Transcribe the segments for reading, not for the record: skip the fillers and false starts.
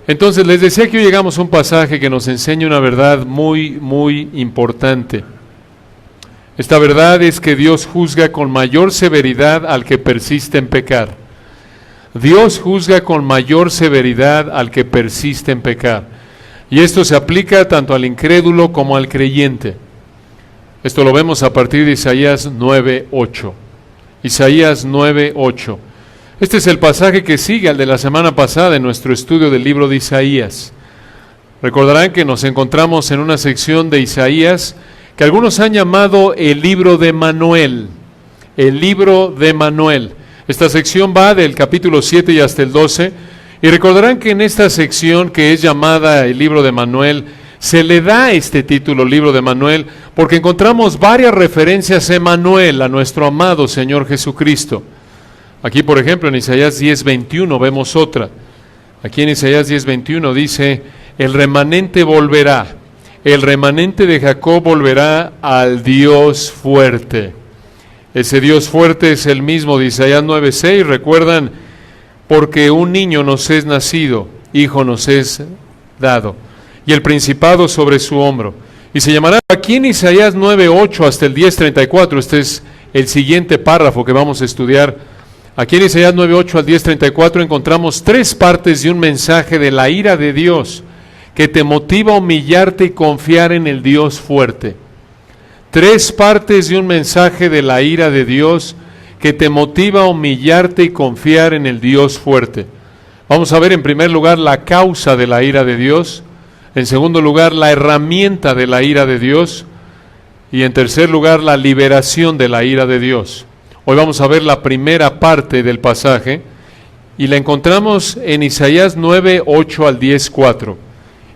Entonces les decía que hoy llegamos a un pasaje que nos enseña una verdad muy importante. Esta verdad es que Dios juzga con mayor severidad al que persiste en pecar. Dios juzga con mayor severidad al que persiste en pecar. Y esto se aplica tanto al incrédulo como al creyente. Esto lo vemos a partir de Isaías 9:8. Isaías 9:8. Este es el pasaje que sigue al de la semana pasada en nuestro estudio del libro de Isaías. Recordarán que nos encontramos en una sección de Isaías que algunos han llamado el libro de Manuel. El libro de Manuel. Esta sección va del capítulo 7 y hasta el 12. Y recordarán que en esta sección que es llamada el libro de Manuel, se le da este título, libro de Manuel, porque encontramos varias referencias a Emmanuel, a nuestro amado Señor Jesucristo. Aquí, por ejemplo, en Isaías 10:21 vemos otra. Aquí en Isaías 10:21 dice, el remanente volverá, el remanente de Jacob volverá al Dios fuerte. Ese Dios fuerte es el mismo de Isaías 9:6, recuerdan, porque un niño nos es nacido, hijo nos es dado, y el principado sobre su hombro. Y se llamará, aquí en Isaías 9:8 hasta el 10:34, este es el siguiente párrafo que vamos a estudiar. Aquí en Isaías 9:8 al 10:34 encontramos tres partes de un mensaje de la ira de Dios que te motiva a humillarte y confiar en el Dios fuerte. Tres partes de un mensaje de la ira de Dios que te motiva a humillarte y confiar en el Dios fuerte. Vamos a ver en primer lugar la causa de la ira de Dios, en segundo lugar la herramienta de la ira de Dios y en tercer lugar la liberación de la ira de Dios. Hoy vamos a ver la primera parte del pasaje y la encontramos en Isaías 9:8 al 10:4.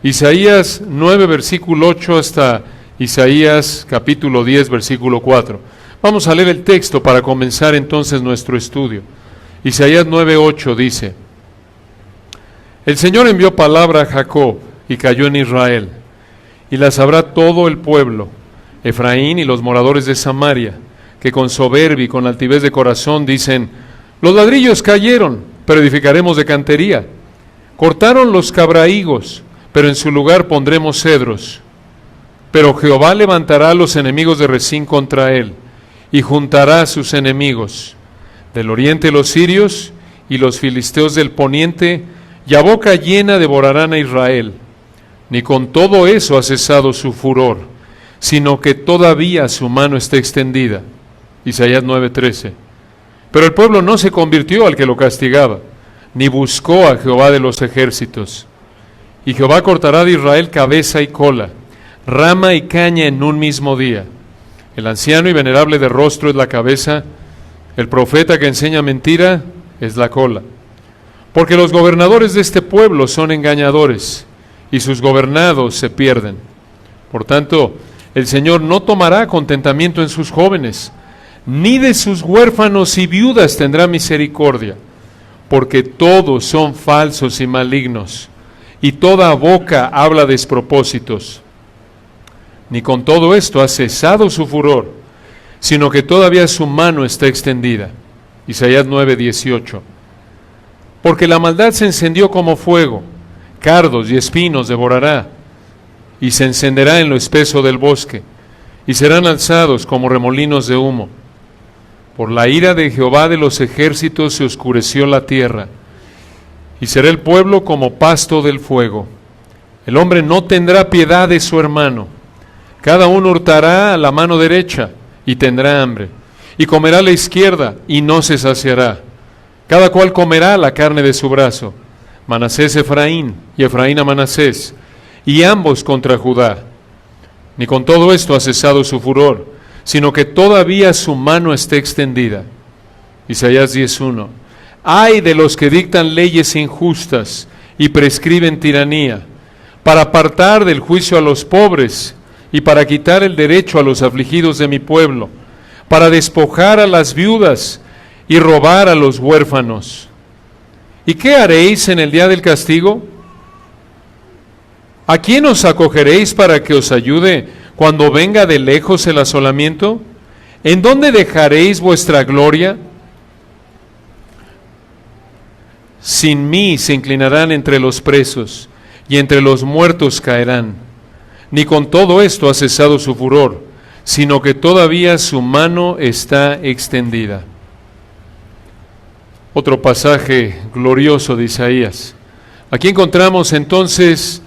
Isaías 9 versículo 8 hasta Isaías capítulo 10 versículo 4. Vamos a leer el texto para comenzar entonces nuestro estudio. Isaías 9:8 dice, el Señor envió palabra a Jacob y cayó en Israel, y la sabrá todo el pueblo, Efraín y los moradores de Samaria, que con soberbia y con altivez de corazón dicen, los ladrillos cayeron, pero edificaremos de cantería. Cortaron los cabrahigos, pero en su lugar pondremos cedros. Pero Jehová levantará a los enemigos de Rezín contra él, y juntará a sus enemigos. Del oriente los sirios y los filisteos del poniente, y a boca llena devorarán a Israel. Ni con todo eso ha cesado su furor, sino que todavía su mano está extendida. Isaías 9:13. Pero el pueblo no se convirtió al que lo castigaba, ni buscó a Jehová de los ejércitos. Y Jehová cortará de Israel cabeza y cola, rama y caña en un mismo día. El anciano y venerable de rostro es la cabeza, el profeta que enseña mentira es la cola. Porque los gobernadores de este pueblo son engañadores, y sus gobernados se pierden. Por tanto, el Señor no tomará contentamiento en sus jóvenes, ni de sus huérfanos y viudas tendrá misericordia, porque todos son falsos y malignos, y toda boca habla despropósitos. Ni con todo esto ha cesado su furor, sino que todavía su mano está extendida. Isaías 9:18. Porque la maldad se encendió como fuego, cardos y espinos devorará, y se encenderá en lo espeso del bosque, y serán alzados como remolinos de humo. Por la ira de Jehová de los ejércitos se oscureció la tierra, y será el pueblo como pasto del fuego. El hombre no tendrá piedad de su hermano. Cada uno hurtará a la mano derecha, y tendrá hambre, y comerá a la izquierda, y no se saciará. Cada cual comerá la carne de su brazo. Manasés Efraín, y Efraín a Manasés, y ambos contra Judá. Ni con todo esto ha cesado su furor, sino que todavía su mano está extendida. Isaías 10:1. Ay de los que dictan leyes injustas y prescriben tiranía, para apartar del juicio a los pobres y para quitar el derecho a los afligidos de mi pueblo, para despojar a las viudas y robar a los huérfanos. ¿Y qué haréis en el día del castigo? ¿A quién os acogeréis para que os ayude cuando venga de lejos el asolamiento? ¿En dónde dejaréis vuestra gloria? Sin mí se inclinarán entre los presos, y entre los muertos caerán. Ni con todo esto ha cesado su furor, sino que todavía su mano está extendida. Otro pasaje glorioso de Isaías. Aquí encontramos entonces,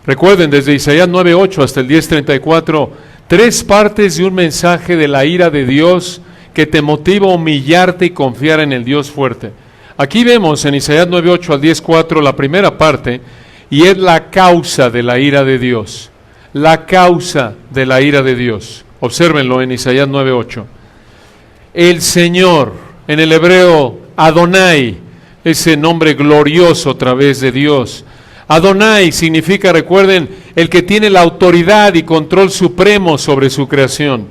recuerden, desde Isaías 9:8 hasta el 10:34, 3 partes de un mensaje de la ira de Dios que te motiva a humillarte y confiar en el Dios fuerte. Aquí vemos en Isaías 9:8 al 10:4 la primera parte, y es la causa de la ira de Dios. La causa de la ira de Dios. Obsérvenlo en Isaías 9:8. El Señor, en el hebreo Adonai, ese nombre glorioso a través de Dios. Adonai significa, recuerden, el que tiene la autoridad y control supremo sobre su creación.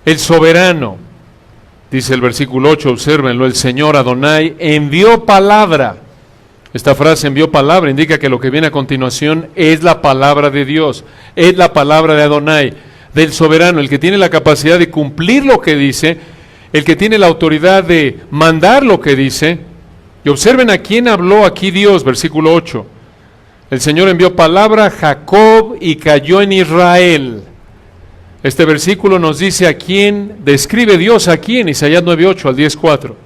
El soberano, dice el versículo 8, obsérvenlo, el Señor Adonai envió palabra. Esta frase envió palabra indica que lo que viene a continuación es la palabra de Dios, es la palabra de Adonai, del soberano, el que tiene la capacidad de cumplir lo que dice, el que tiene la autoridad de mandar lo que dice. Y observen a quién habló aquí Dios, versículo 8. El Señor envió palabra a Jacob y cayó en Israel. Este versículo nos dice a quién describe Dios aquí en Isaías 9:8 al 10:4.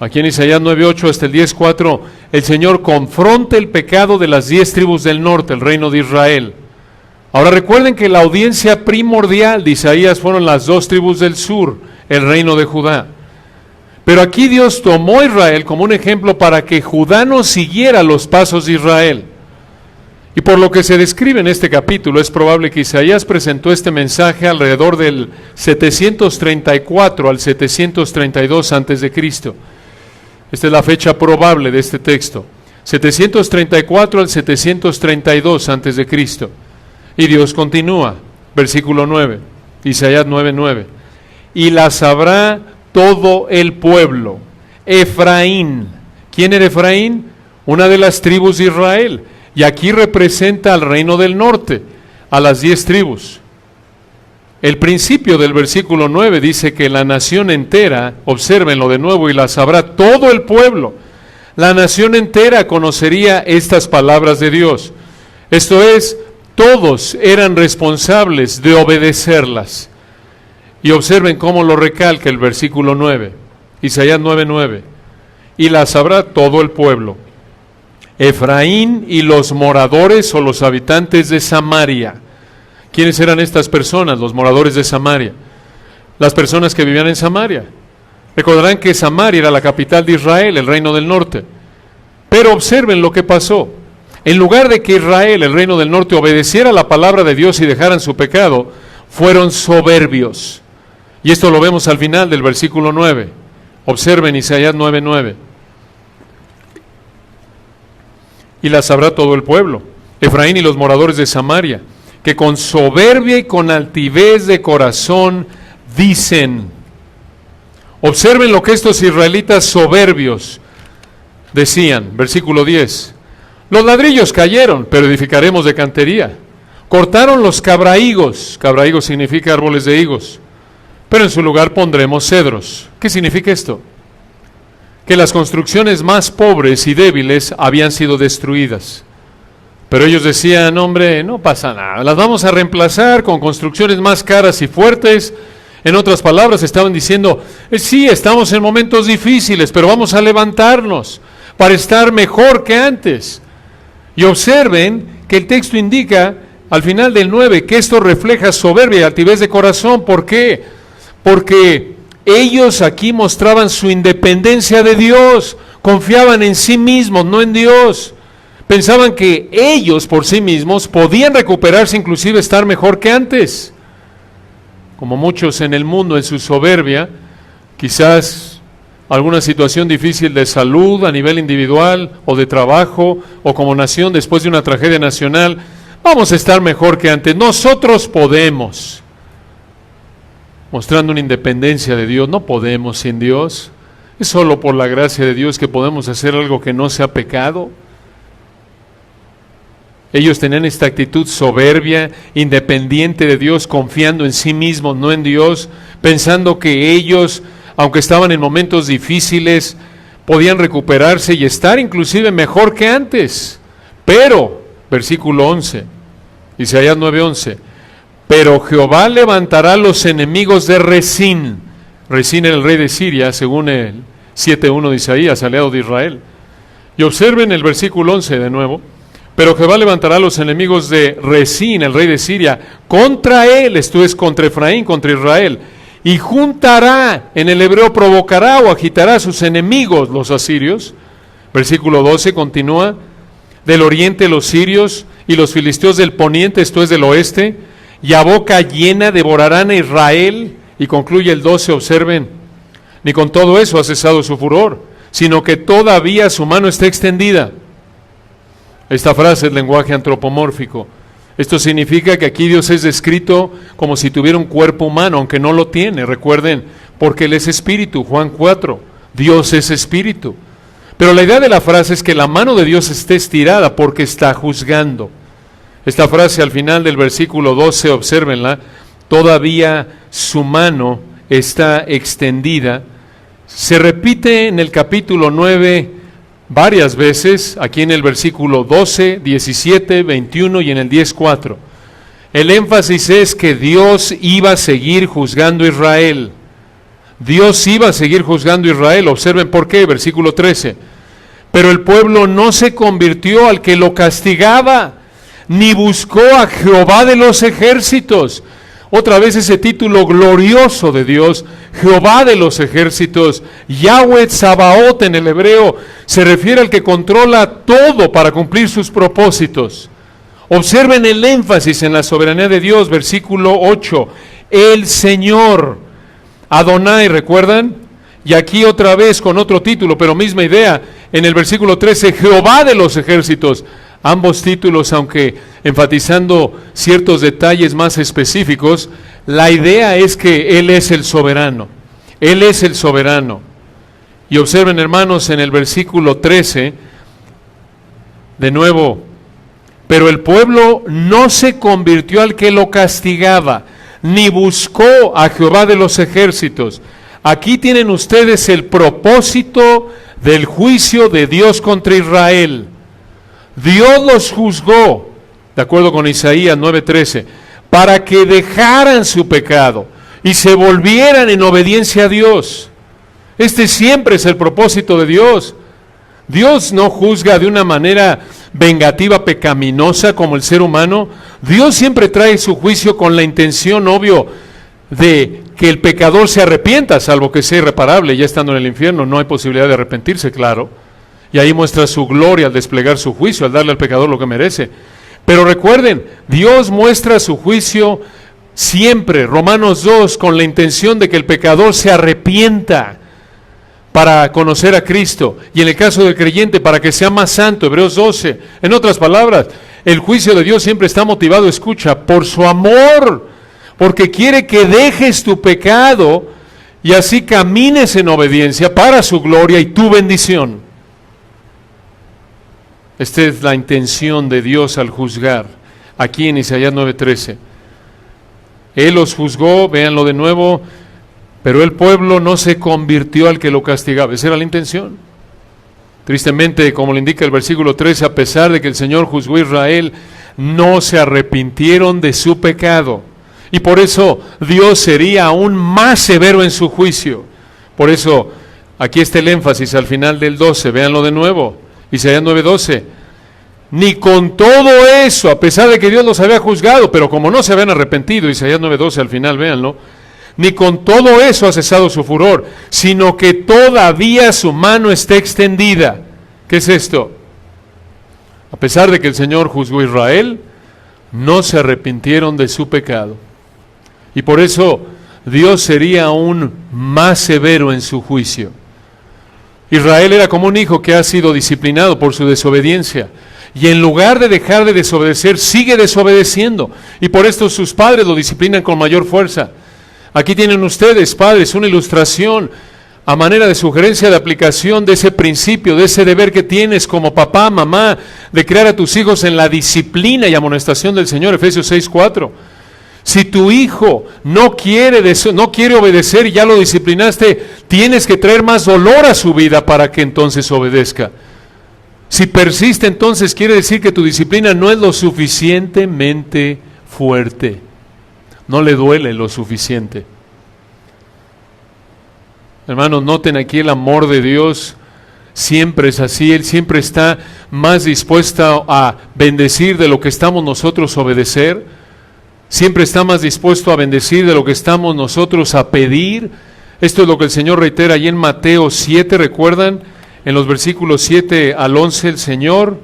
Aquí en Isaías 9:8 hasta el 10:4, el Señor confronta el pecado de las 10 tribus del norte, el reino de Israel. Ahora recuerden que la audiencia primordial de Isaías fueron las 2 tribus del sur, el reino de Judá. Pero aquí Dios tomó a Israel como un ejemplo para que Judá no siguiera los pasos de Israel. Y por lo que se describe en este capítulo, es probable que Isaías presentó este mensaje alrededor del 734 al 732 a.C. Esta es la fecha probable de este texto. 734 al 732 a.C. Y Dios continúa, versículo 9, Isaías 9:9. Y la sabrá todo el pueblo. Efraín. ¿Quién era Efraín? Una de las tribus de Israel. Y aquí representa al reino del norte, a las 10 tribus. El principio del versículo 9 dice que la nación entera, obsérvenlo de nuevo, y la sabrá todo el pueblo. La nación entera conocería estas palabras de Dios. Esto es, todos eran responsables de obedecerlas. Y observen cómo lo recalca el versículo 9, Isaías 9:9. Y la sabrá todo el pueblo. Efraín y los moradores o los habitantes de Samaria. ¿Quiénes eran estas personas, los moradores de Samaria? Las personas que vivían en Samaria. Recordarán que Samaria era la capital de Israel, el reino del norte. Pero observen lo que pasó. En lugar de que Israel, el reino del norte, obedeciera la palabra de Dios y dejaran su pecado, fueron soberbios. Y esto lo vemos al final del versículo 9. Observen Isaías 9:9. Y la sabrá todo el pueblo, Efraín y los moradores de Samaria, que con soberbia y con altivez de corazón dicen. Observen lo que estos israelitas soberbios decían, versículo 10. Los ladrillos cayeron, pero edificaremos de cantería. Cortaron los cabrahigos, cabrahigos significa árboles de higos, pero en su lugar pondremos cedros. ¿Qué significa esto? Que las construcciones más pobres y débiles habían sido destruidas. Pero ellos decían, hombre, no pasa nada, las vamos a reemplazar con construcciones más caras y fuertes. En otras palabras, estaban diciendo, sí, estamos en momentos difíciles, pero vamos a levantarnos para estar mejor que antes. Y observen que el texto indica, al final del 9, que esto refleja soberbia y altivez de corazón. ¿Por qué? Porque ellos aquí mostraban su independencia de Dios, confiaban en sí mismos, no en Dios. Pensaban que ellos por sí mismos podían recuperarse, inclusive estar mejor que antes. Como muchos en el mundo, en su soberbia, quizás alguna situación difícil de salud a nivel individual o de trabajo o como nación después de una tragedia nacional, vamos a estar mejor que antes, nosotros podemos. Mostrando una independencia de Dios, no podemos sin Dios. Es solo por la gracia de Dios que podemos hacer algo que no sea pecado. Ellos tenían esta actitud soberbia, independiente de Dios, confiando en sí mismos, no en Dios, pensando que ellos, aunque estaban en momentos difíciles, podían recuperarse y estar inclusive mejor que antes. Pero, versículo 11, Isaías 9:11, pero Jehová levantará los enemigos de Rezín. Rezín era el rey de Siria, según el 7:1 de Isaías, aliado de Israel. Y observen el versículo 11 de nuevo. Pero Jehová levantará los enemigos de Rezín, el rey de Siria, contra él, esto es contra Efraín, contra Israel, y juntará, en el hebreo provocará o agitará a sus enemigos, los asirios. Versículo 12 continúa, del oriente los sirios y los filisteos del poniente, esto es del oeste, y a boca llena devorarán a Israel. Y concluye el 12, observen, ni con todo eso ha cesado su furor, sino que todavía su mano está extendida. Esta frase es lenguaje antropomórfico. Esto significa que aquí Dios es descrito como si tuviera un cuerpo humano, aunque no lo tiene. Recuerden, porque Él es espíritu, Juan 4, Dios es espíritu. Pero la idea de la frase es que la mano de Dios esté estirada porque está juzgando. Esta frase al final del versículo 12, obsérvenla, todavía su mano está extendida. Se repite en el capítulo 9 varias veces, aquí en el versículo 12, 17, 21 y en el 10:4. El énfasis es que Dios iba a seguir juzgando a Israel. Dios iba a seguir juzgando a Israel. Observen por qué, versículo 13. Pero el pueblo no se convirtió al que lo castigaba, ni buscó a Jehová de los ejércitos. Otra vez ese título glorioso de Dios, Jehová de los ejércitos, Yahweh Tsabaot en el hebreo, se refiere al que controla todo para cumplir sus propósitos. Observen el énfasis en la soberanía de Dios, versículo 8, el Señor, Adonai, ¿recuerdan? Y aquí otra vez con otro título, pero misma idea, en el versículo 13, Jehová de los ejércitos. Ambos títulos, aunque enfatizando ciertos detalles más específicos, la idea es que Él es el soberano. Él es el soberano. Y observen, hermanos, en el versículo 13, de nuevo, pero el pueblo no se convirtió al que lo castigaba, ni buscó a Jehová de los ejércitos. Aquí tienen ustedes el propósito del juicio de Dios contra Israel. Dios los juzgó, de acuerdo con Isaías 9:13, para que dejaran su pecado y se volvieran en obediencia a Dios. Este siempre es el propósito de Dios. Dios no juzga de una manera vengativa, pecaminosa como el ser humano. Dios siempre trae su juicio con la intención, obvio, de que el pecador se arrepienta, salvo que sea irreparable. Ya estando en el infierno no hay posibilidad de arrepentirse, claro. Y ahí muestra su gloria al desplegar su juicio, al darle al pecador lo que merece. Pero recuerden, Dios muestra su juicio siempre, Romanos 2, con la intención de que el pecador se arrepienta para conocer a Cristo. Y en el caso del creyente, para que sea más santo, Hebreos 12. En otras palabras, el juicio de Dios siempre está motivado, escucha, por su amor, porque quiere que dejes tu pecado y así camines en obediencia para su gloria y tu bendición. Esta es la intención de Dios al juzgar, aquí en Isaías 9:13. Él los juzgó, véanlo de nuevo, pero el pueblo no se convirtió al que lo castigaba. Esa era la intención. Tristemente, como le indica el versículo 13, a pesar de que el Señor juzgó a Israel, no se arrepintieron de su pecado. Y por eso Dios sería aún más severo en su juicio. Por eso, aquí está el énfasis al final del 12, véanlo de nuevo. Isaías 9:12, ni con todo eso, a pesar de que Dios los había juzgado, pero como no se habían arrepentido, Isaías 9:12 al final, véanlo, ni con todo eso ha cesado su furor, sino que todavía su mano está extendida. ¿Qué es esto? A pesar de que el Señor juzgó a Israel, no se arrepintieron de su pecado. Y por eso Dios sería aún más severo en su juicio. Israel era como un hijo que ha sido disciplinado por su desobediencia, y en lugar de dejar de desobedecer, sigue desobedeciendo, y por esto sus padres lo disciplinan con mayor fuerza. Aquí tienen ustedes, padres, una ilustración a manera de sugerencia de aplicación de ese principio, de ese deber que tienes como papá, mamá, de criar a tus hijos en la disciplina y amonestación del Señor, Efesios 6:4. Si tu hijo no quiere obedecer y ya lo disciplinaste, tienes que traer más dolor a su vida para que entonces obedezca. Si persiste, entonces quiere decir que tu disciplina no es lo suficientemente fuerte. No le duele lo suficiente. Hermanos, noten aquí el amor de Dios. Siempre es así. Él siempre está más dispuesto a bendecir de lo que estamos nosotros a obedecer. Siempre está más dispuesto a bendecir de lo que estamos nosotros a pedir. Esto es lo que el Señor reitera allí en Mateo 7, ¿recuerdan? En los versículos 7 al 11, el Señor,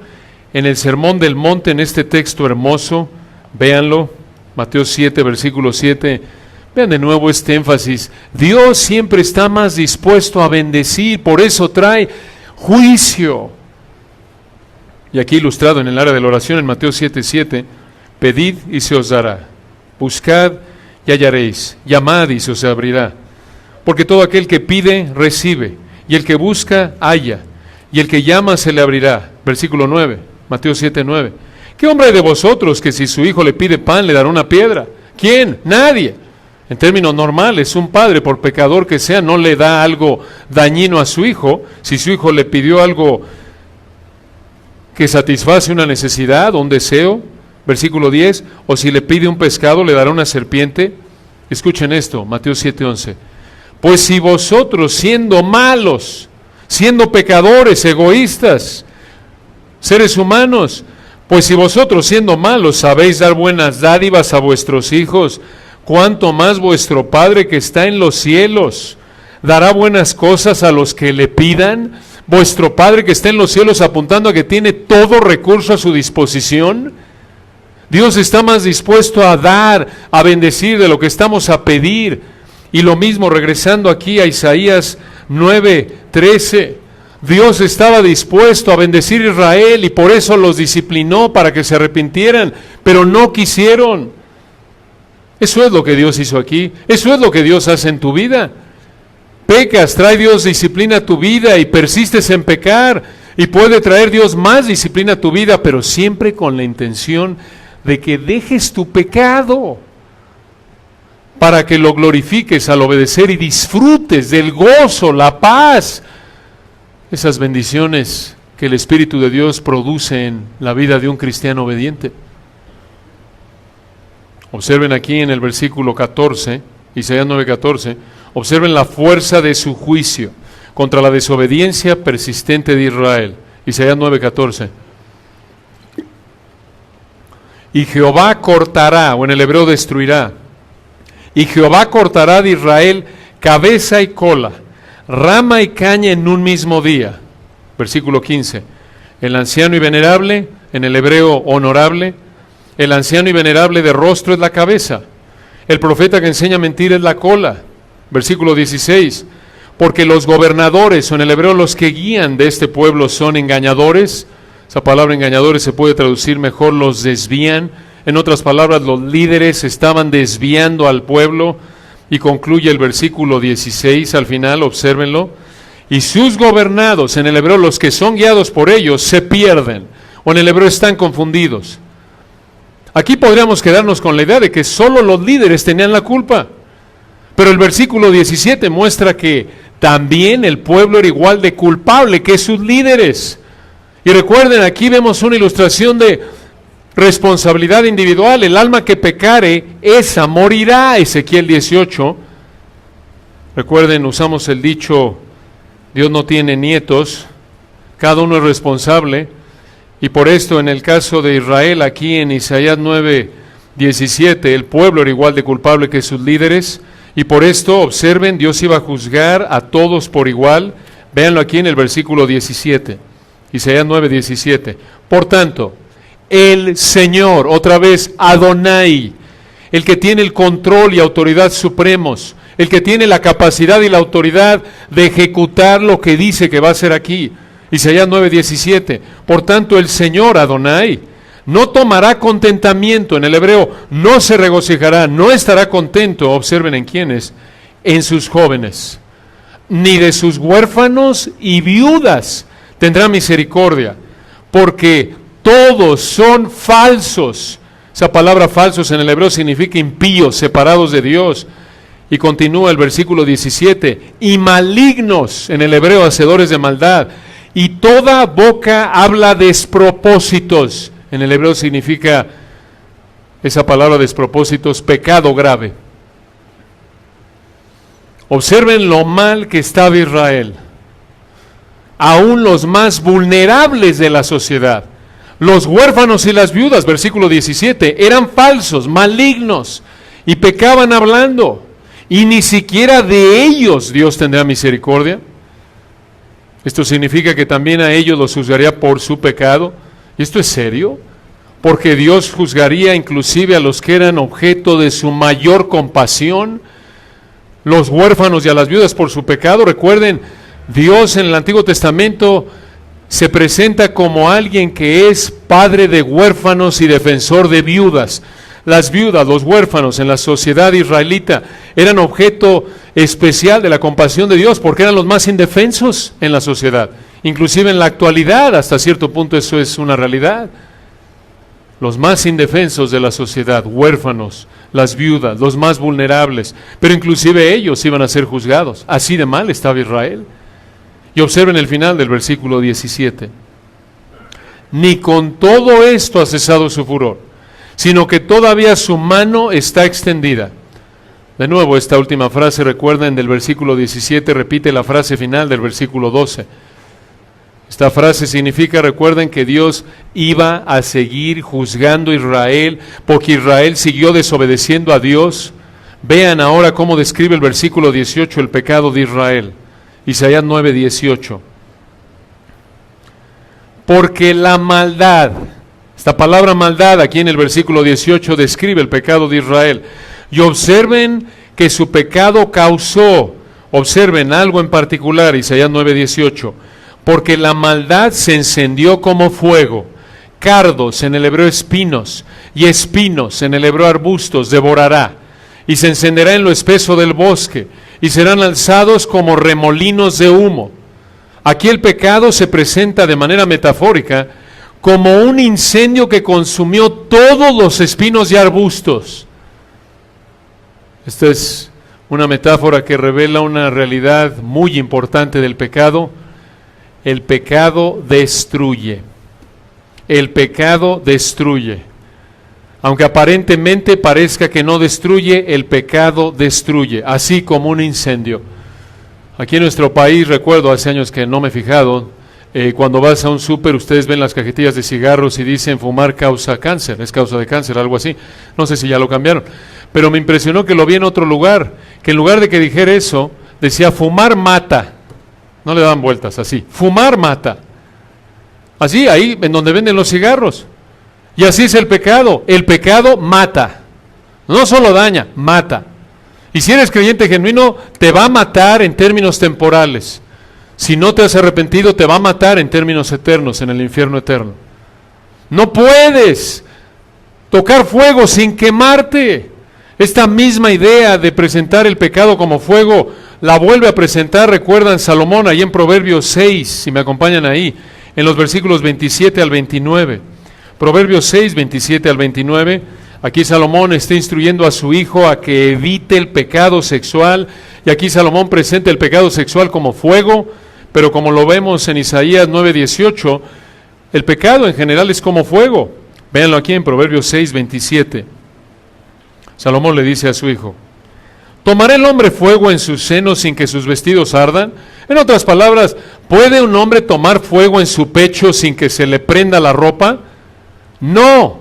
en el Sermón del Monte, en este texto hermoso, véanlo, Mateo 7, versículo 7, vean de nuevo este énfasis. Dios siempre está más dispuesto a bendecir, por eso trae juicio. Y aquí ilustrado en el área de la oración, en Mateo 7, 7, pedid y se os dará, buscad y hallaréis, llamad y se os abrirá. Porque todo aquel que pide, recibe, y el que busca, halla, y el que llama, se le abrirá. Versículo 9, Mateo 7, 9. ¿Qué hombre hay de vosotros que si su hijo le pide pan, le dará una piedra? ¿Quién? Nadie. En términos normales, un padre, por pecador que sea, no le da algo dañino a su hijo. Si su hijo le pidió algo que satisface una necesidad o un deseo, versículo 10, o si le pide un pescado, le dará una serpiente. Escuchen esto, Mateo 7, 11. Pues si vosotros, siendo malos, siendo pecadores, egoístas, seres humanos, pues si vosotros, siendo malos, sabéis dar buenas dádivas a vuestros hijos, cuánto más vuestro Padre que está en los cielos dará buenas cosas a los que le pidan. Vuestro Padre que está en los cielos, apuntando a que tiene todo recurso a su disposición. Dios está más dispuesto a dar, a bendecir de lo que estamos a pedir. Y lo mismo, regresando aquí a Isaías 9:13, Dios estaba dispuesto a bendecir a Israel y por eso los disciplinó para que se arrepintieran, pero no quisieron. Eso es lo que Dios hizo aquí, eso es lo que Dios hace en tu vida. Pecas, trae Dios disciplina a tu vida y persistes en pecar, y puede traer Dios más disciplina a tu vida, pero siempre con la intención de que dejes tu pecado, para que lo glorifiques al obedecer y disfrutes del gozo, la paz, esas bendiciones que el Espíritu de Dios produce en la vida de un cristiano obediente. Observen aquí en el versículo 14, Isaías 9:14, observen la fuerza de su juicio contra la desobediencia persistente de Israel. Isaías 9:14. Y Jehová cortará, o en el hebreo destruirá, y Jehová cortará de Israel cabeza y cola, rama y caña en un mismo día. Versículo 15. El anciano y venerable, en el hebreo honorable, el anciano y venerable de rostro es la cabeza. El profeta que enseña mentira es la cola. Versículo 16. Porque los gobernadores, o en el hebreo los que guían de este pueblo, son engañadores. Esa palabra engañadores se puede traducir mejor, los desvían. En otras palabras, los líderes estaban desviando al pueblo. Y concluye el versículo 16 al final, obsérvenlo. Y sus gobernados, en el hebreo los que son guiados por ellos, se pierden. O en el hebreo están confundidos. Aquí podríamos quedarnos con la idea de que solo los líderes tenían la culpa. Pero el versículo 17 muestra que también el pueblo era igual de culpable que sus líderes. Y recuerden, aquí vemos una ilustración de responsabilidad individual. El alma que pecare, esa morirá. Ezequiel 18. Recuerden, usamos el dicho, Dios no tiene nietos, cada uno es responsable. Y por esto, en el caso de Israel, aquí en Isaías 9:17, el pueblo era igual de culpable que sus líderes. Y por esto, observen, Dios iba a juzgar a todos por igual. Véanlo aquí en el versículo 17. Isaías 9:17. Por tanto, el Señor, otra vez Adonai, el que tiene el control y autoridad supremos, el que tiene la capacidad y la autoridad de ejecutar lo que dice que va a hacer aquí. Isaías 9:17. Por tanto, el Señor Adonai no tomará contentamiento, en el hebreo no se regocijará, no estará contento, observen en quiénes, en sus jóvenes, ni de sus huérfanos y viudas tendrá misericordia, porque todos son falsos. Esa palabra falsos en el hebreo significa impíos, separados de Dios. Y continúa el versículo 17, y malignos en el hebreo, hacedores de maldad. Y toda boca habla despropósitos. En el hebreo significa esa palabra despropósitos, pecado grave. Observen lo mal que estaba Israel. Aún los más vulnerables de la sociedad, los huérfanos y las viudas, versículo 17, eran falsos, malignos y pecaban hablando. Y ni siquiera de ellos Dios tendrá misericordia. Esto significa que también a ellos los juzgaría por su pecado. ¿Y esto es serio? Porque Dios juzgaría inclusive a los que eran objeto de su mayor compasión, los huérfanos y a las viudas por su pecado. Recuerden, Dios en el Antiguo Testamento se presenta como alguien que es padre de huérfanos y defensor de viudas. Las viudas, los huérfanos en la sociedad israelita eran objeto especial de la compasión de Dios porque eran los más indefensos en la sociedad. Inclusive en la actualidad, hasta cierto punto eso es una realidad. Los más indefensos de la sociedad, huérfanos, las viudas, los más vulnerables, pero inclusive ellos iban a ser juzgados. Así de mal estaba Israel. Y observen el final del versículo 17. Ni con todo esto ha cesado su furor, sino que todavía su mano está extendida. De nuevo, esta última frase, recuerden, del versículo 17, repite la frase final del versículo 12. Esta frase significa, recuerden, que Dios iba a seguir juzgando a Israel, porque Israel siguió desobedeciendo a Dios. Vean ahora cómo describe el versículo 18 el pecado de Israel. Isaías 9:18. Porque la maldad, esta palabra maldad aquí en el versículo 18 describe el pecado de Israel. Y observen que su pecado causó, observen algo en particular, Isaías 9:18. Porque la maldad se encendió como fuego, cardos en el hebreo espinos, y espinos en el hebreo arbustos devorará, y se encenderá en lo espeso del bosque, y serán alzados como remolinos de humo. Aquí el pecado se presenta de manera metafórica como un incendio que consumió todos los espinos y arbustos. Esta es una metáfora que revela una realidad muy importante del pecado. El pecado destruye. El pecado destruye. Aunque aparentemente parezca que no destruye, el pecado destruye, así como un incendio. Aquí en nuestro país, recuerdo hace años que no me he fijado, cuando vas a un súper, ustedes ven las cajetillas de cigarros y dicen fumar causa cáncer, es causa de cáncer, algo así. No sé si ya lo cambiaron, pero me impresionó que lo vi en otro lugar, que en lugar de que dijera eso, decía fumar mata. No le daban vueltas, así, fumar mata. Así, ahí en donde venden los cigarros. Y así es el pecado mata, no solo daña, mata. Y si eres creyente genuino, te va a matar en términos temporales. Si no te has arrepentido, te va a matar en términos eternos, en el infierno eterno. No puedes tocar fuego sin quemarte. Esta misma idea de presentar el pecado como fuego, la vuelve a presentar, recuerdan, Salomón, ahí en Proverbios 6, si me acompañan ahí, en los versículos 27 al 29. Proverbios 6, 27 al 29, aquí Salomón está instruyendo a su hijo a que evite el pecado sexual, y aquí Salomón presenta el pecado sexual como fuego, pero como lo vemos en Isaías 9, 18, el pecado en general es como fuego. Véanlo aquí en Proverbios 6, 27. Salomón le dice a su hijo, ¿tomará el hombre fuego en sus senos sin que sus vestidos ardan? En otras palabras, ¿puede un hombre tomar fuego en su pecho sin que se le prenda la ropa? No.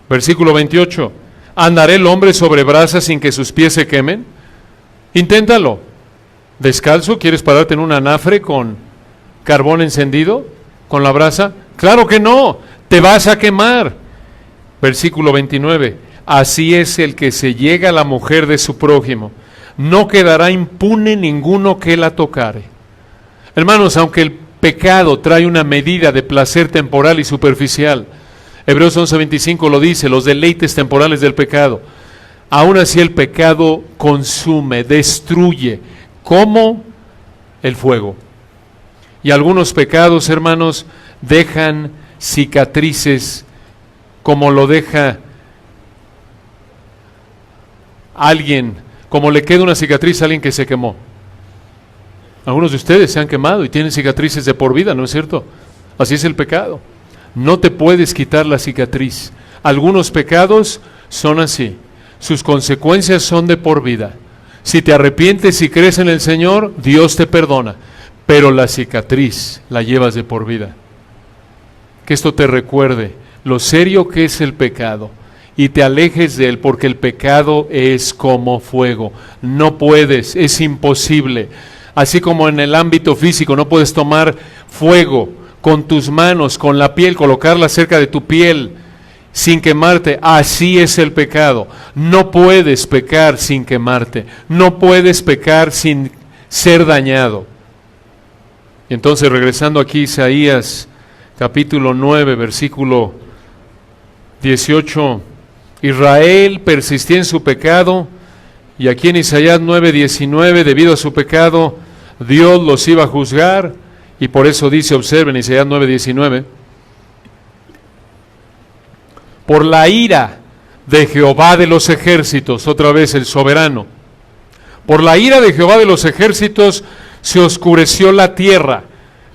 Versículo 28. ¿Andará el hombre sobre brasas sin que sus pies se quemen? Inténtalo. ¿Descalzo? ¿Quieres pararte en un anafre con carbón encendido? ¿Con la brasa? Claro que no. Te vas a quemar. Versículo 29. Así es el que se llega a la mujer de su prójimo. No quedará impune ninguno que la tocare. Hermanos, aunque el pecado trae una medida de placer temporal y superficial, Hebreos 11:25 lo dice, los deleites temporales del pecado, aún así el pecado consume, destruye, como el fuego. Y algunos pecados, hermanos, dejan cicatrices como lo deja alguien, como le queda una cicatriz a alguien que se quemó. Algunos de ustedes se han quemado y tienen cicatrices de por vida, ¿no es cierto? Así es el pecado. No te puedes quitar la cicatriz. Algunos pecados son así. Sus consecuencias son de por vida. Si te arrepientes y crees en el Señor, Dios te perdona. Pero la cicatriz la llevas de por vida. Que esto te recuerde lo serio que es el pecado y te alejes de él, porque el pecado es como fuego. No puedes, es imposible. Así como en el ámbito físico no puedes tomar fuego con tus manos, con la piel, colocarla cerca de tu piel sin quemarte, así es el pecado. No puedes pecar sin quemarte, no puedes pecar sin ser dañado. Y entonces, regresando aquí, Isaías capítulo 9, versículo 18, Israel persistía en su pecado, y aquí en Isaías 9, 19, debido a su pecado, Dios los iba a juzgar, y por eso dice, observen Isaías 9, 19, por la ira de Jehová de los ejércitos, otra vez el soberano, por la ira de Jehová de los ejércitos se oscureció la tierra.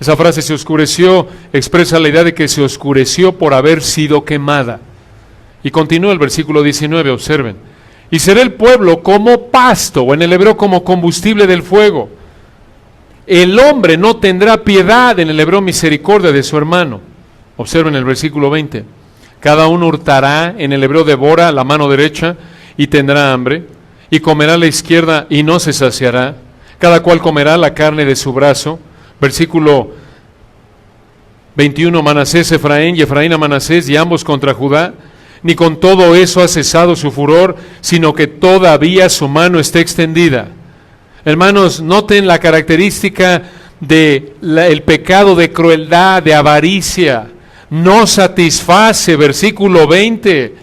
Esa frase, se oscureció, expresa la idea de que se oscureció por haber sido quemada. Y continúa el versículo 19, observen. Y será el pueblo como pasto, o en el hebreo como combustible del fuego. El hombre no tendrá piedad, en el hebreo misericordia de su hermano. Observen el versículo 20. Cada uno hurtará, en el hebreo devora, la mano derecha, y tendrá hambre, y comerá la izquierda, y no se saciará. Cada cual comerá la carne de su brazo. Versículo 21, Manasés, Efraín, y Efraín a Manasés, y ambos contra Judá. Ni con todo eso ha cesado su furor, sino que todavía su mano está extendida. Hermanos, noten la característica del pecado de crueldad, de avaricia. No satisface, versículo 20.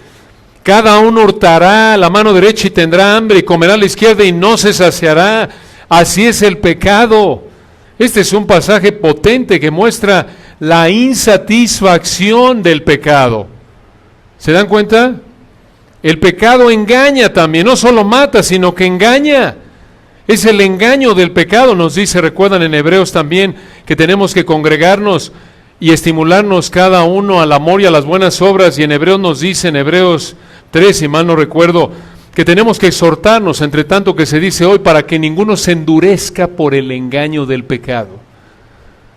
Cada uno hurtará la mano derecha y tendrá hambre, y comerá la izquierda y no se saciará. Así es el pecado. Este es un pasaje potente que muestra la insatisfacción del pecado. ¿Se dan cuenta? El pecado engaña también, no solo mata, sino que engaña. Es el engaño del pecado, nos dice, recuerdan en Hebreos también, que tenemos que congregarnos y estimularnos cada uno al amor y a las buenas obras, y en Hebreos nos dice, en Hebreos 3, si mal no recuerdo, que tenemos que exhortarnos, entre tanto que se dice hoy, para que ninguno se endurezca por el engaño del pecado.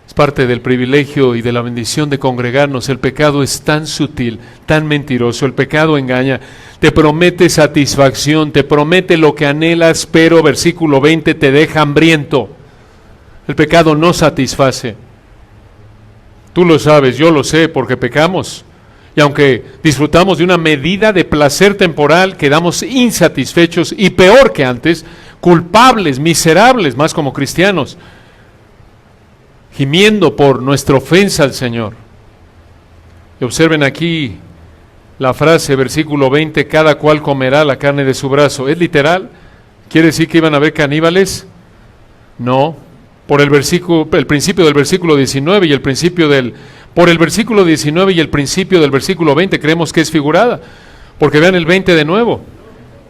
Es parte del privilegio y de la bendición de congregarnos. El pecado es tan sutil, tan mentiroso, el pecado engaña, te promete satisfacción, te promete lo que anhelas, pero versículo 20 te deja hambriento. El pecado no satisface. Tú lo sabes, yo lo sé, porque pecamos. Y aunque disfrutamos de una medida de placer temporal, quedamos insatisfechos y peor que antes, culpables, miserables, más como cristianos, gimiendo por nuestra ofensa al Señor. Y observen aquí la frase, versículo 20, cada cual comerá la carne de su brazo. ¿Es literal? ¿Quiere decir que iban a haber caníbales? No. Por el principio del versículo 19 y el principio por el versículo 19 y el principio del versículo 20 creemos que es figurada, porque vean el 20 de nuevo.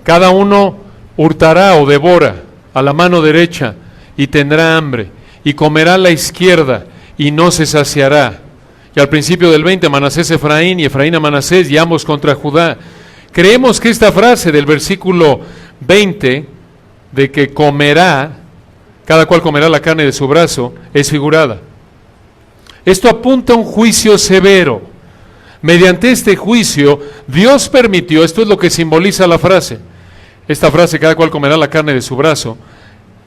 Cada uno hurtará o devora a la mano derecha y tendrá hambre, y comerá la izquierda y no se saciará. Y al principio del 20, Manasés, Efraín, y Efraín a Manasés, y ambos contra Judá. Creemos que esta frase del versículo 20, de que comerá, cada cual comerá la carne de su brazo, es figurada. Esto apunta a un juicio severo. Mediante este juicio, Dios permitió, esto es lo que simboliza la frase, esta frase, cada cual comerá la carne de su brazo,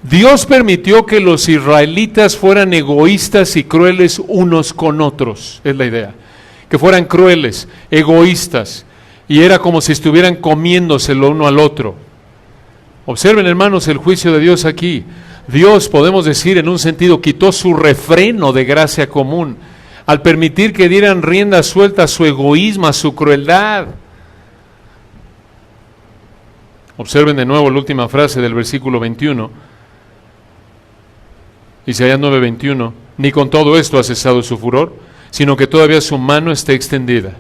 Dios permitió que los israelitas fueran egoístas y crueles unos con otros, es la idea, que fueran crueles, egoístas, y era como si estuvieran comiéndoselo uno al otro. Observen, hermanos, el juicio de Dios aquí. Dios, podemos decir en un sentido, quitó su refreno de gracia común al permitir que dieran rienda suelta a su egoísmo, a su crueldad. Observen de nuevo la última frase del versículo 21. Isaías 9:21. Ni con todo esto ha cesado su furor, sino que todavía su mano está extendida.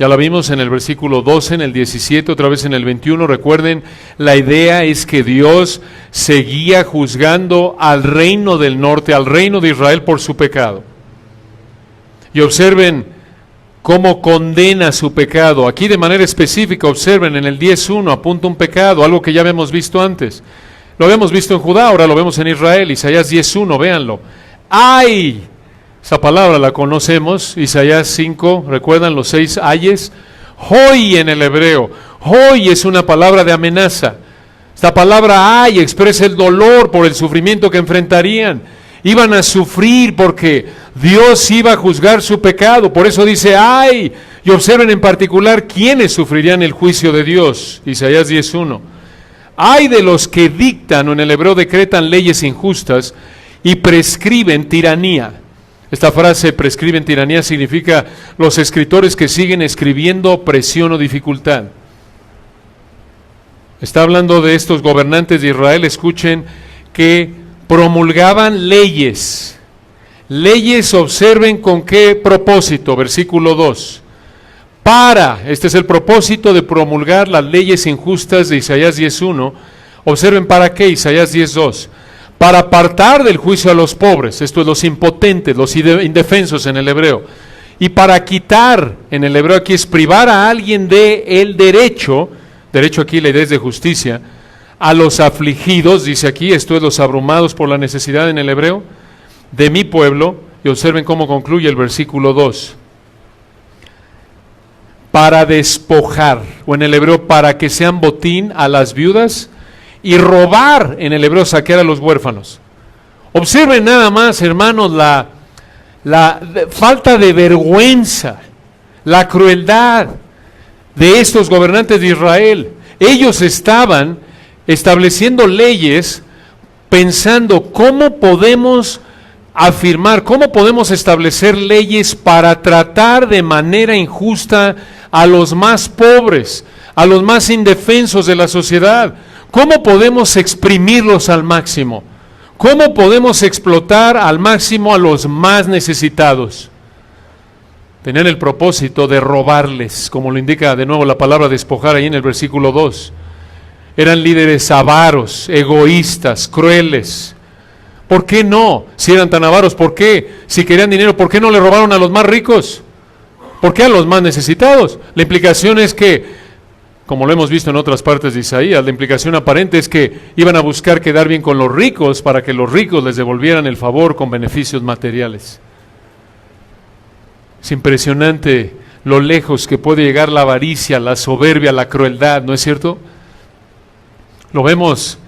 Ya la vimos en el versículo 12, en el 17, otra vez en el 21. Recuerden, la idea es que Dios seguía juzgando al reino del norte, al reino de Israel por su pecado. Y observen cómo condena su pecado. Aquí de manera específica, observen en el 10.1, apunta un pecado, algo que ya habíamos visto antes. Lo habíamos visto en Judá, ahora lo vemos en Israel. Isaías 10.1, véanlo. ¡Ay! Esa palabra la conocemos, Isaías 5, ¿recuerdan los 6 ayes? Hoy en el hebreo, hoy es una palabra de amenaza. Esta palabra ay expresa el dolor por el sufrimiento que enfrentarían. Iban a sufrir porque Dios iba a juzgar su pecado, por eso dice ay. Y observen en particular quiénes sufrirían el juicio de Dios, Isaías 10.1. Ay de los que dictan, o en el hebreo decretan leyes injustas y prescriben tiranía. Esta frase, prescriben tiranía, significa los escritores que siguen escribiendo presión o dificultad. Está hablando de estos gobernantes de Israel, escuchen, que promulgaban leyes. Leyes, observen con qué propósito, versículo 2. Este es el propósito de promulgar las leyes injustas de Isaías 10.1. Observen para qué, Isaías 10.2. Para apartar del juicio a los pobres, esto es los impotentes, los indefensos en el hebreo, y para quitar, en el hebreo aquí es privar a alguien de el derecho aquí la idea es de justicia, a los afligidos, dice aquí, esto es los abrumados por la necesidad en el hebreo, de mi pueblo, y observen cómo concluye el versículo 2, para despojar, o en el hebreo para que sean botín a las viudas, y robar, en el hebreo saquear a los huérfanos. Observen nada más, hermanos, la falta de vergüenza, la crueldad de estos gobernantes de Israel. Ellos estaban estableciendo leyes pensando cómo podemos afirmar, cómo podemos establecer leyes para tratar de manera injusta a los más pobres, a los más indefensos de la sociedad. ¿Cómo podemos exprimirlos al máximo? ¿Cómo podemos explotar al máximo a los más necesitados? Tenían el propósito de robarles, como lo indica de nuevo la palabra despojar ahí en el versículo 2. Eran líderes avaros, egoístas, crueles. ¿Por qué no? Si eran tan avaros, ¿por qué? Si querían dinero, ¿por qué no le robaron a los más ricos? ¿Por qué a los más necesitados? La implicación es que, como lo hemos visto en otras partes de Isaías, la implicación aparente es que iban a buscar quedar bien con los ricos para que los ricos les devolvieran el favor con beneficios materiales. Es impresionante lo lejos que puede llegar la avaricia, la soberbia, la crueldad, ¿no es cierto? Lo vemos,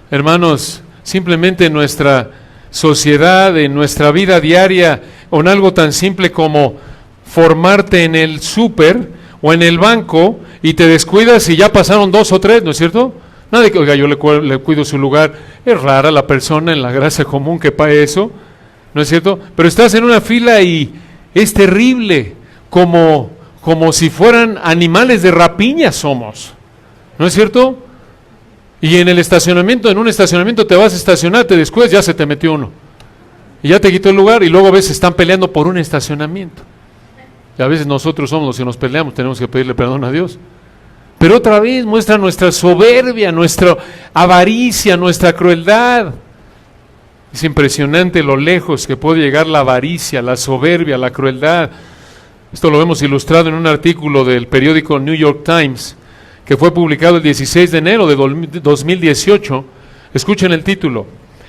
hermanos, simplemente en nuestra sociedad, en nuestra vida diaria, o en algo tan simple como formarte en el súper o en el banco y te descuidas y ya pasaron 2 o 3, ¿no es cierto? Nadie que, oiga, yo le cuido su lugar. Es rara la persona en la gracia común que pague eso, ¿no es cierto? Pero estás en una fila y es terrible, como si fueran animales de rapiña somos, ¿no es cierto? Y en el estacionamiento, en un estacionamiento te vas a estacionar, te descuidas, ya se te metió uno. Y ya te quitó el lugar y luego ves están peleando por un estacionamiento. Y a veces nosotros somos los que nos peleamos, tenemos que pedirle perdón a Dios. Pero otra vez muestra nuestra soberbia, nuestra avaricia, nuestra crueldad. Es impresionante lo lejos que puede llegar la avaricia, la soberbia, la crueldad. Esto lo vemos ilustrado en un artículo del periódico New York Times, que fue publicado el 16 de enero de 2018. Escuchen el título.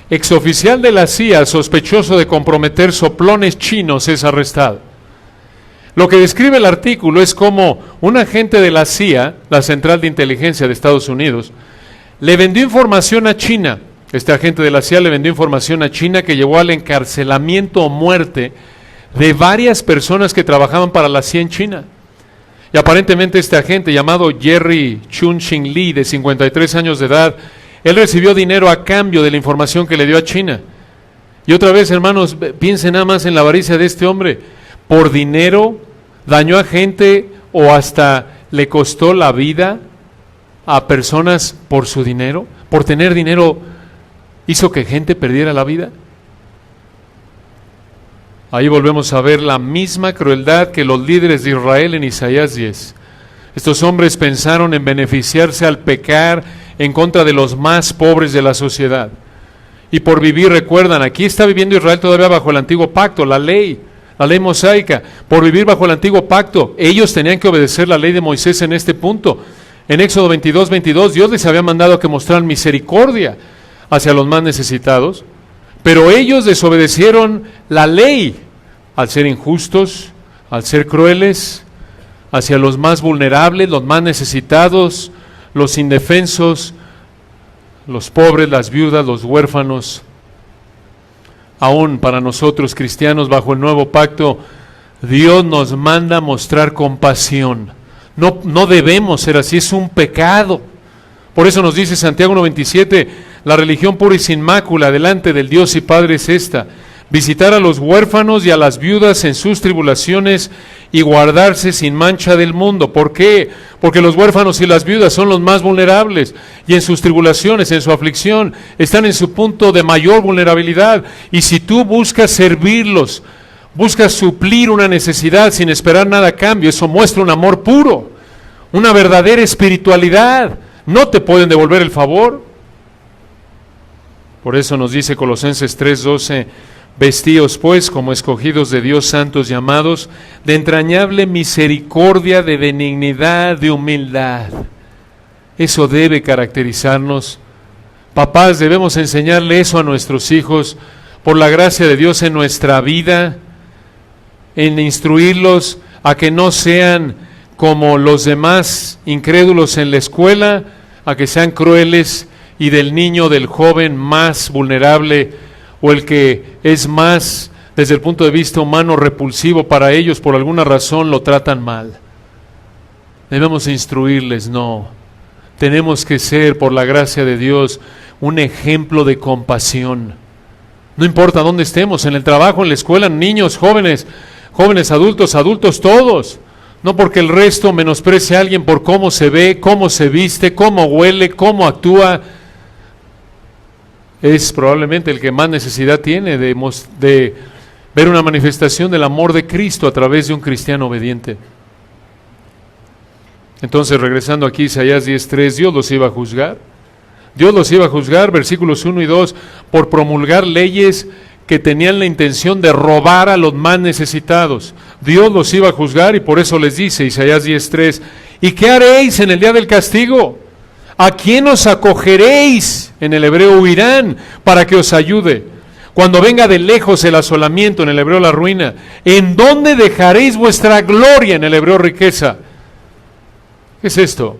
Exoficial de la CIA sospechoso de comprometer soplones chinos es arrestado. Lo que describe el artículo es cómo un agente de la CIA, la Central de Inteligencia de Estados Unidos, le vendió información a China. Este agente de la CIA le vendió información a China que llevó al encarcelamiento o muerte de varias personas que trabajaban para la CIA en China. Y aparentemente este agente, llamado Jerry Chun-Ching Lee, de 53 años de edad, él recibió dinero a cambio de la información que le dio a China. Y otra vez, hermanos, piensen nada más en la avaricia de este hombre. Por dinero dañó a gente o hasta le costó la vida a personas por su dinero. Por tener dinero hizo que gente perdiera la vida. Ahí volvemos a ver la misma crueldad que los líderes de Israel en Isaías 10. Estos hombres pensaron en beneficiarse al pecar en contra de los más pobres de la sociedad. Y por vivir, recuerdan, aquí está viviendo Israel todavía bajo el antiguo pacto, la ley mosaica. Por vivir bajo el antiguo pacto, ellos tenían que obedecer la ley de Moisés en este punto. En Éxodo 22, Dios les había mandado que mostraran misericordia hacia los más necesitados, pero ellos desobedecieron la ley al ser injustos, al ser crueles, hacia los más vulnerables, los más necesitados, los indefensos, los pobres, las viudas, los huérfanos. Aún para nosotros cristianos bajo el nuevo pacto, Dios nos manda mostrar compasión. No debemos ser así, es un pecado. Por eso nos dice Santiago 1:27, la religión pura y sin mácula delante del Dios y Padre es esta: visitar a los huérfanos y a las viudas en sus tribulaciones y guardarse sin mancha del mundo. ¿Por qué? Porque los huérfanos y las viudas son los más vulnerables y en sus tribulaciones, en su aflicción, están en su punto de mayor vulnerabilidad. Y si tú buscas servirlos, buscas suplir una necesidad sin esperar nada a cambio, eso muestra un amor puro, una verdadera espiritualidad. No te pueden devolver el favor. Por eso nos dice Colosenses 3:12, vestíos pues como escogidos de Dios, santos y amados, de entrañable misericordia, de benignidad, de humildad. Eso debe caracterizarnos. Papás, debemos enseñarle eso a nuestros hijos, por la gracia de Dios en nuestra vida, en instruirlos a que no sean como los demás incrédulos en la escuela, a que sean crueles y del niño, del joven más vulnerable o el que es más desde el punto de vista humano repulsivo para ellos, por alguna razón lo tratan mal. Debemos instruirles, no. Tenemos que ser, por la gracia de Dios, un ejemplo de compasión. No importa dónde estemos, en el trabajo, en la escuela, niños, jóvenes, adultos, todos. No porque el resto menosprecie a alguien por cómo se ve, cómo se viste, cómo huele, cómo actúa. Es probablemente el que más necesidad tiene de ver una manifestación del amor de Cristo a través de un cristiano obediente. Entonces, regresando aquí a Isaías 10:3, Dios los iba a juzgar. Dios los iba a juzgar, versículos 1 y 2, por promulgar leyes que tenían la intención de robar a los más necesitados. Dios los iba a juzgar y por eso les dice Isaías 10:3, ¿y qué haréis en el día del castigo? ¿A quién os acogeréis? En el hebreo huirán para que os ayude. Cuando venga de lejos el asolamiento, en el hebreo la ruina, ¿en dónde dejaréis vuestra gloria? En el hebreo riqueza. ¿Qué es esto?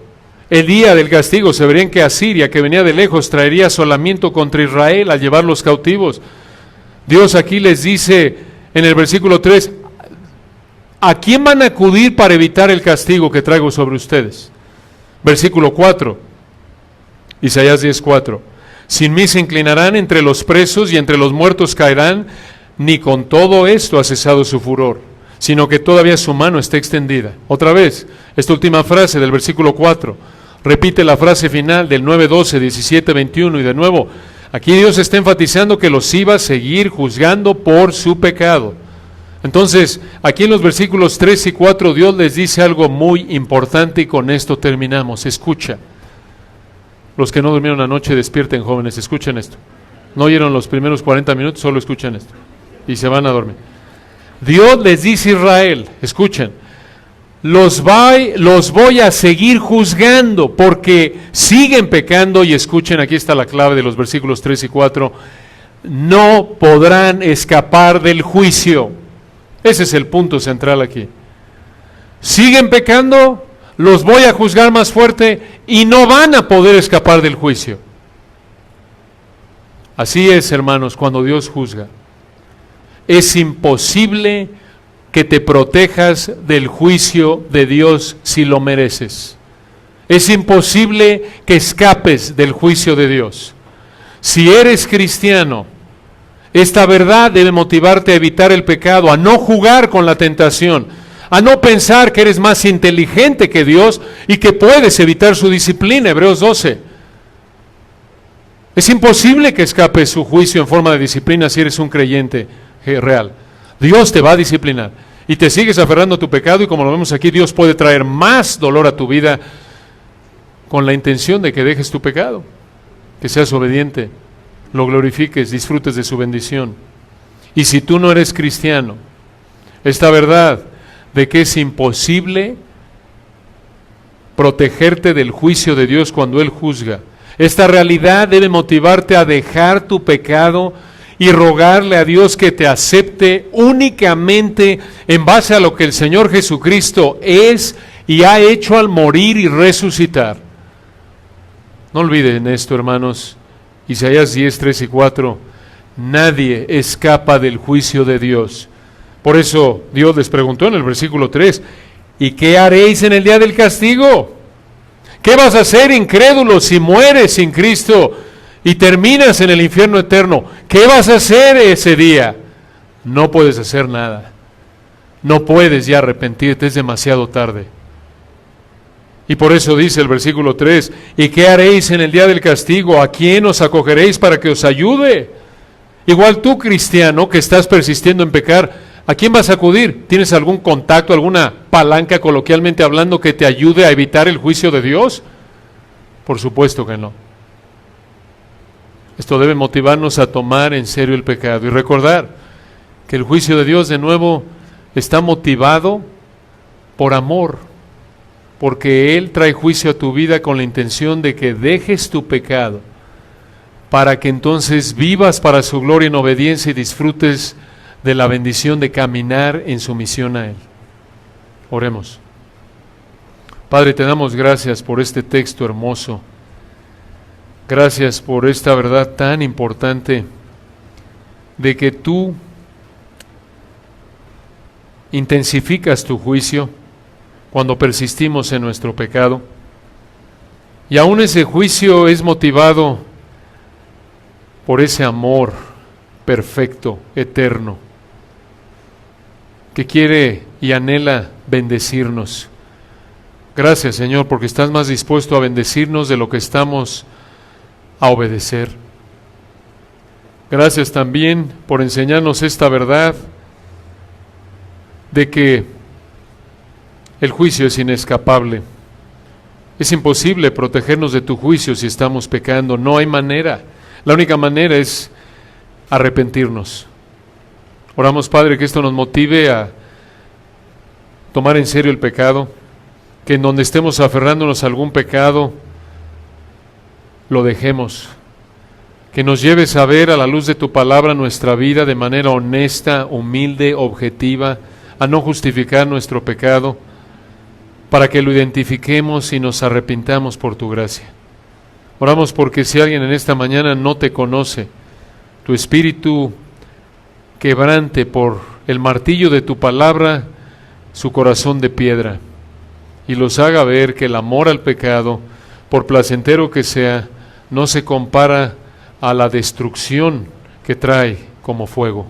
El día del castigo se vería en que Asiria, que venía de lejos, traería asolamiento contra Israel al llevarlos cautivos. Dios aquí les dice en el versículo 3, ¿a quién van a acudir para evitar el castigo que traigo sobre ustedes? Versículo 4, Isaías 10:4, sin mí se inclinarán entre los presos y entre los muertos caerán, ni con todo esto ha cesado su furor, sino que todavía su mano está extendida. Otra vez, esta última frase del versículo 4, repite la frase final del 9:12, 17:21 y de nuevo, aquí Dios está enfatizando que los iba a seguir juzgando por su pecado. Entonces, aquí en los versículos 3 y 4, Dios les dice algo muy importante y con esto terminamos. Escucha. Los que no durmieron anoche, despierten, jóvenes, escuchen esto. No oyeron los primeros 40 minutos, solo escuchen esto. Y se van a dormir. Dios les dice a Israel, escuchen, los voy a seguir juzgando porque siguen pecando, y escuchen, aquí está la clave de los versículos 3 y 4, no podrán escapar del juicio. Ese es el punto central aquí. Siguen pecando, los voy a juzgar más fuerte y no van a poder escapar del juicio. Así es, hermanos, cuando Dios juzga. Es imposible que te protejas del juicio de Dios si lo mereces. Es imposible que escapes del juicio de Dios. Si eres cristiano, esta verdad debe motivarte a evitar el pecado, a no jugar con la tentación, a no pensar que eres más inteligente que Dios y que puedes evitar su disciplina. Hebreos 12. Es imposible que escapes su juicio en forma de disciplina si eres un creyente real. Dios te va a disciplinar. Y te sigues aferrando a tu pecado y como lo vemos aquí, Dios puede traer más dolor a tu vida con la intención de que dejes tu pecado, que seas obediente, lo glorifiques, disfrutes de su bendición. Y si tú no eres cristiano, esta verdad de que es imposible protegerte del juicio de Dios cuando Él juzga, esta realidad debe motivarte a dejar tu pecado y rogarle a Dios que te acepte únicamente en base a lo que el Señor Jesucristo es y ha hecho al morir y resucitar. No olviden esto, hermanos. Isaías 10, 3 y 4. Nadie escapa del juicio de Dios. Por eso Dios les preguntó en el versículo 3, ¿y qué haréis en el día del castigo? ¿Qué vas a hacer, incrédulo, si mueres sin Cristo y terminas en el infierno eterno? ¿Qué vas a hacer ese día? No puedes hacer nada. No puedes ya arrepentirte, es demasiado tarde. Y por eso dice el versículo 3, ¿y qué haréis en el día del castigo? ¿A quién os acogeréis para que os ayude? Igual tú, cristiano, que estás persistiendo en pecar, ¿a quién vas a acudir? ¿Tienes algún contacto, alguna palanca, coloquialmente hablando, que te ayude a evitar el juicio de Dios? Por supuesto que no. Esto debe motivarnos a tomar en serio el pecado y recordar que el juicio de Dios, de nuevo, está motivado por amor, porque Él trae juicio a tu vida con la intención de que dejes tu pecado, para que entonces vivas para su gloria en obediencia y disfrutes de la bendición de caminar en sumisión a Él. Oremos. Padre, te damos gracias por este texto hermoso. Gracias por esta verdad tan importante de que tú intensificas tu juicio cuando persistimos en nuestro pecado. Y aún ese juicio es motivado por ese amor perfecto, eterno, que quiere y anhela bendecirnos. Gracias, Señor, porque estás más dispuesto a bendecirnos de lo que estamos a obedecer. Gracias también por enseñarnos esta verdad de que el juicio es inescapable. Es imposible protegernos de tu juicio si estamos pecando. No hay manera. La única manera es arrepentirnos. Oramos, Padre, que esto nos motive a tomar en serio el pecado, que en donde estemos aferrándonos a algún pecado, lo dejemos. Que nos lleves a ver a la luz de tu palabra nuestra vida de manera honesta, humilde, objetiva, a no justificar nuestro pecado, para que lo identifiquemos y nos arrepintamos por tu gracia. Oramos porque si alguien en esta mañana no te conoce, tu espíritu quebrante por el martillo de tu palabra su corazón de piedra y los haga ver que el amor al pecado, por placentero que sea, no se compara a la destrucción que trae como fuego.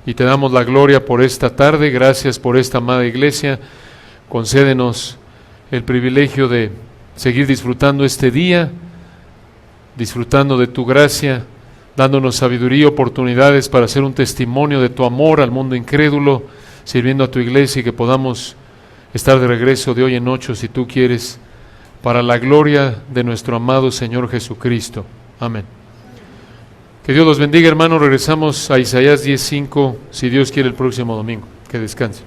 Y te damos la gloria por esta tarde, gracias por esta amada iglesia. Concédenos el privilegio de seguir disfrutando este día, disfrutando de tu gracia, dándonos sabiduría y oportunidades para hacer un testimonio de tu amor al mundo incrédulo, sirviendo a tu iglesia y que podamos estar de regreso de hoy en 8, si tú quieres, para la gloria de nuestro amado Señor Jesucristo. Amén. Que Dios los bendiga, hermanos. Regresamos a Isaías 10:5, si Dios quiere, el próximo domingo. Que descansen.